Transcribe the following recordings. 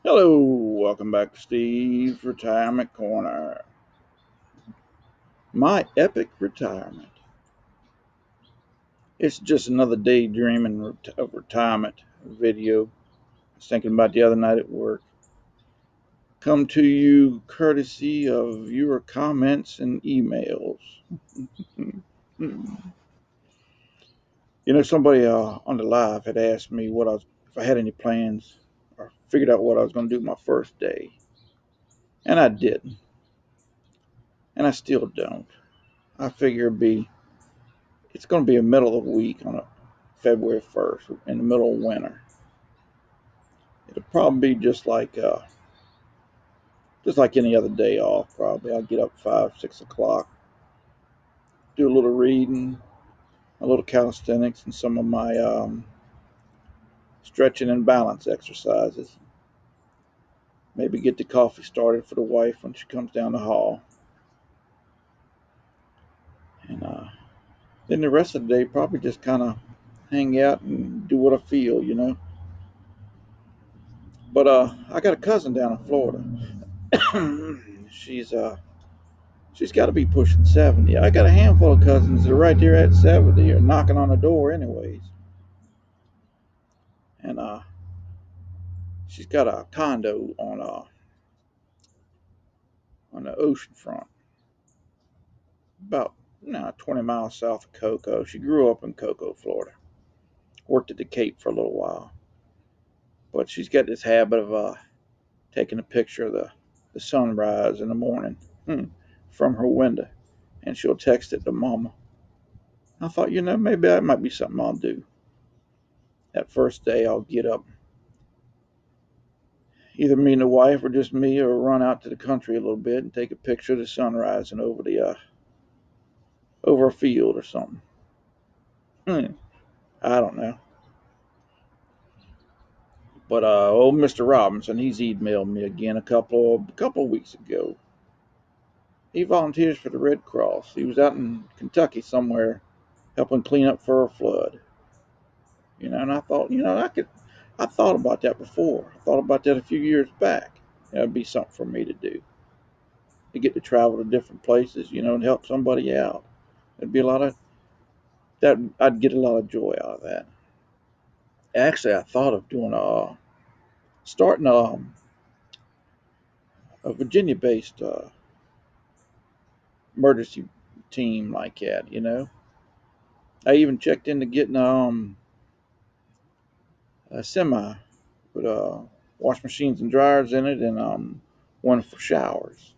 Hello, welcome back to Steve's Retirement Corner. My epic retirement. It's just another daydreaming of retirement video. I was thinking about the other night at work. Come to you courtesy of your comments and emails. Somebody on the live had asked me if I had any plans or figured out what I was going to do my first day, and I didn't, and I still don't. I figure it's going to be a middle of the week on a February 1st in the middle of winter. It'll probably be just like any other day off. Probably I'll get up 5, 6 o'clock, do a little reading, a little calisthenics, and some of my stretching and balance exercises. Maybe get the coffee started for the wife when she comes down the hall, and then the rest of the day probably just kind of hang out and do what I feel. But I got a cousin down in Florida. she's She's got to be pushing 70. I got a handful of cousins that are right there at 70 or knocking on the door, anyways. And she's got a condo on the ocean front, about 20 miles south of Cocoa. She grew up in Cocoa, Florida. Worked at the Cape for a little while. But she's got this habit of taking a picture of the sunrise in the morning from her window. And she'll text it to Mama. I thought, maybe that might be something I'll do. That first day, I'll get up, either me and the wife or just me, or run out to the country a little bit and take a picture of the sun rising over a field or something. Hmm, I don't know. But old Mr. Robinson, he's emailed me again a couple of weeks ago. He volunteers for the Red Cross. He was out in Kentucky somewhere helping clean up for a flood. And I thought, I thought about that before. I thought about that a few years back. That'd be something for me to do. To get to travel to different places, and help somebody out. It'd be a lot of that. I'd get a lot of joy out of that. Actually, I thought of doing starting a Virginia-based emergency team like that. I even checked into getting a semi with wash machines and dryers in it, and one for showers.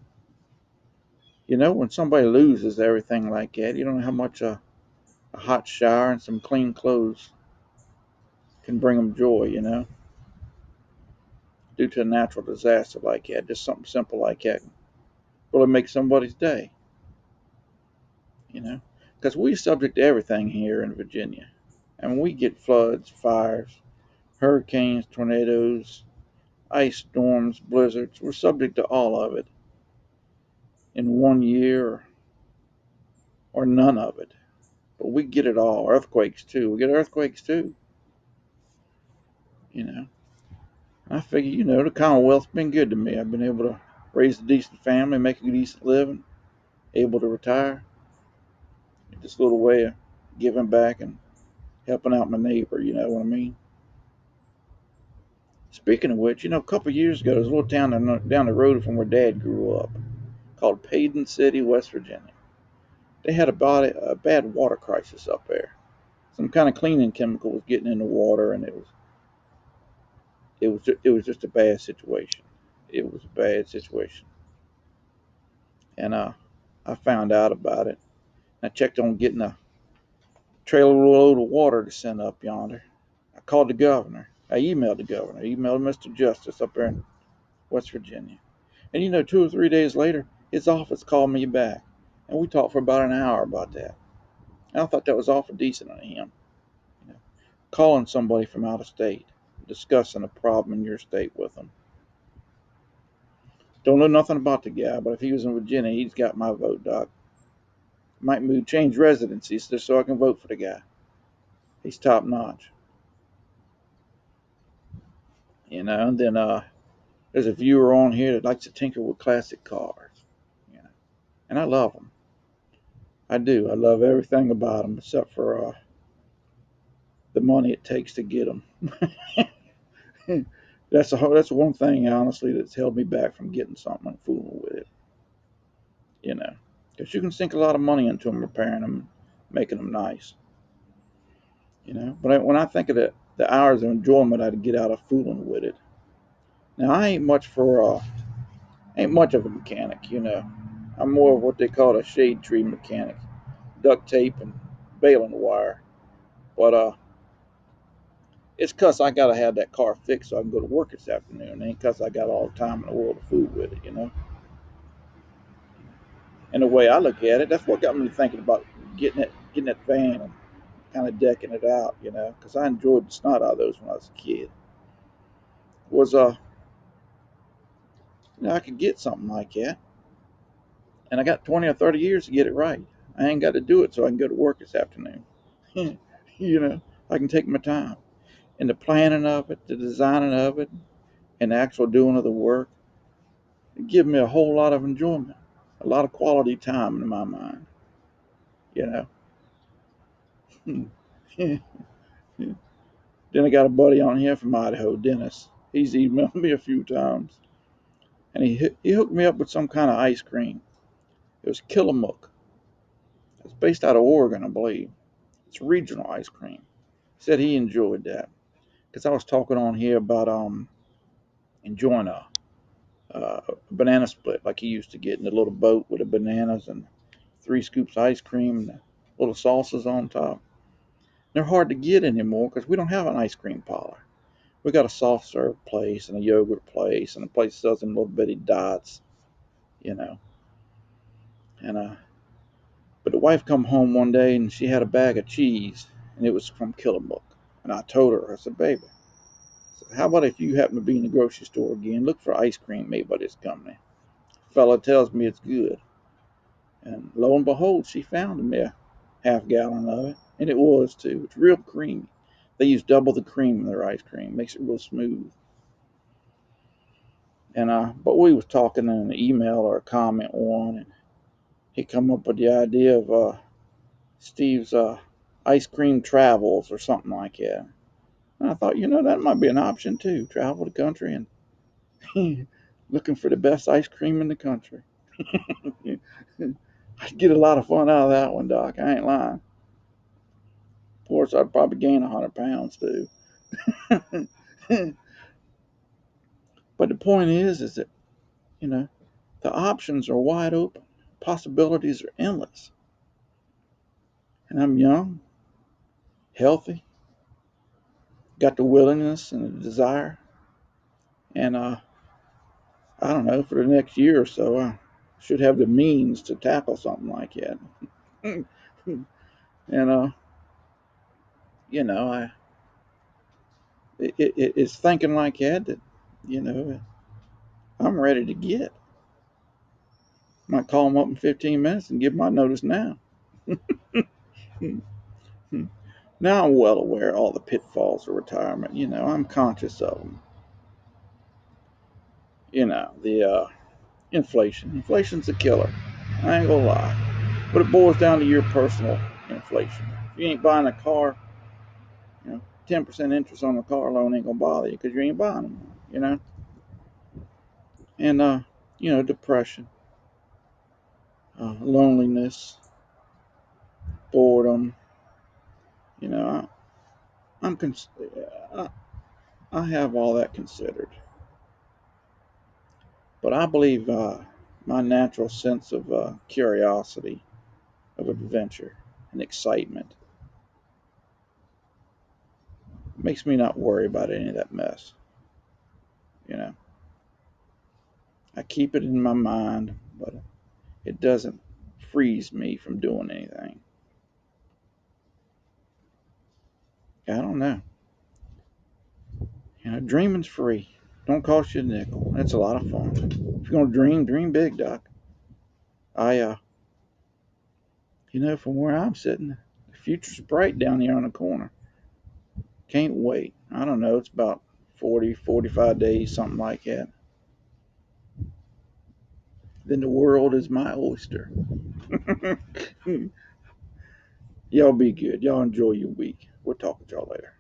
When somebody loses everything like that, you don't know how much a hot shower and some clean clothes can bring them joy. Due to a natural disaster like that, just something simple like that really make somebody's day. you know, because we're subject to everything here in Virginia. And we get floods, fires, hurricanes, tornadoes, ice storms, blizzards. We're subject to all of it in one year or none of it. But we get it all. Earthquakes too. We get earthquakes too. You know, I figure, the Commonwealth's been good to me. I've been able to raise a decent family, make a decent living, able to retire. This little way of giving back and helping out my neighbor. You know what I mean? Speaking of which, a couple of years ago, there's a little town down the road from where Dad grew up called Paden City, West Virginia. They had a bad water crisis up there. Some kind of cleaning chemical was getting in the water, and it was just a bad situation. It was a bad situation, and I found out about it. I checked on getting a trailer load of water to send up yonder. I called the governor. I emailed the governor. I emailed Mr. Justice up there in West Virginia. And 2 or 3 days later, his office called me back. And we talked for about an hour about that. And I thought that was awful decent of him. You know, calling somebody from out of state, discussing a problem in your state with them. Don't know nothing about the guy, but if he was in Virginia, he's got my vote, Doc. Might move, change residencies just so I can vote for the guy. He's top notch. And then There's a viewer on here that likes to tinker with classic cars, you know, and I love them. I do. I love everything about them except for the money it takes to get them. That's one thing honestly that's held me back from getting something and fooling with it, you know, because you can sink a lot of money into them, repairing them, making them nice, you know. But when I think of the hours of enjoyment I'd get out of fooling with it, now I ain't much of a mechanic, you know. I'm more of what they call a shade tree mechanic, duct tape and baling wire. But it's 'cause I gotta have that car fixed so I can go to work this afternoon. It ain't 'cause I got all the time in the world to fool with it, you know. And the way I look at it, that's what got me thinking about getting that van and kind of decking it out, you know, because I enjoyed the snot out of those when I was a kid. Was I could get something like that, and I got 20 or 30 years to get it right. I ain't got to do it so I can go to work this afternoon. You know, I can take my time. And the planning of it, the designing of it, and the actual doing of the work, it give me a whole lot of enjoyment, a lot of quality time in my mind, you know. Then I got a buddy on here from Idaho, Dennis. He's emailed me a few times, and he hooked me up with some kind of ice cream. It was Killamook. It's based out of Oregon, I believe. It's regional ice cream. He said he enjoyed that because I was talking on here about enjoying a banana split like he used to get in the little boat with the bananas and 3 scoops of ice cream and the little salsas on top. They're hard to get anymore because we don't have an ice cream parlor. We got a soft serve place and a yogurt place and a place that sells them little bitty dots, you know. And but the wife come home one day and she had a bag of cheese and it was from Killamook. And I told her, I said, baby, I said, how about if you happen to be in the grocery store again, look for ice cream made by this company. Fella tells me it's good. And lo and behold, she found me a half-gallon of it. And it was too. It's real creamy. They use double the cream in their ice cream. Makes it real smooth. And but we was talking in an email or a comment on, and he come up with the idea of Steve's ice cream travels or something like that. And I thought, that might be an option too. Travel the country and looking for the best ice cream in the country. I'd get a lot of fun out of that one, Doc. I ain't lying. Of course, I'd probably gain 100 pounds too. But the point is that, the options are wide open. Possibilities are endless. And I'm young, healthy, got the willingness and the desire. And I don't know, for the next year or so, I should have the means to tackle something like that. And, I it's thinking like that, I'm ready to get. Might call them up in 15 minutes and give my notice now. Now I'm well aware of all the pitfalls of retirement. I'm conscious of them. The inflation. Inflation's a killer. I ain't gonna lie. But it boils down to your personal inflation. If you ain't buying a car, 10% interest on a car loan ain't gonna bother you because you ain't buying them. And depression, loneliness, boredom. You know, I'm I, I have all that considered, but I believe my natural sense of curiosity, of adventure, and excitement makes me not worry about any of that mess. You know, I keep it in my mind, but it doesn't freeze me from doing anything. I don't know. Dreaming's free. Don't cost you a nickel. It's a lot of fun. If you're gonna dream, dream big, Doc. I from where I'm sitting, the future's bright down here on the corner. Can't wait. I don't know. It's about 40, 45 days, something like that. then the world is my oyster. Y'all be good. Y'all enjoy your week. We'll talk with y'all later.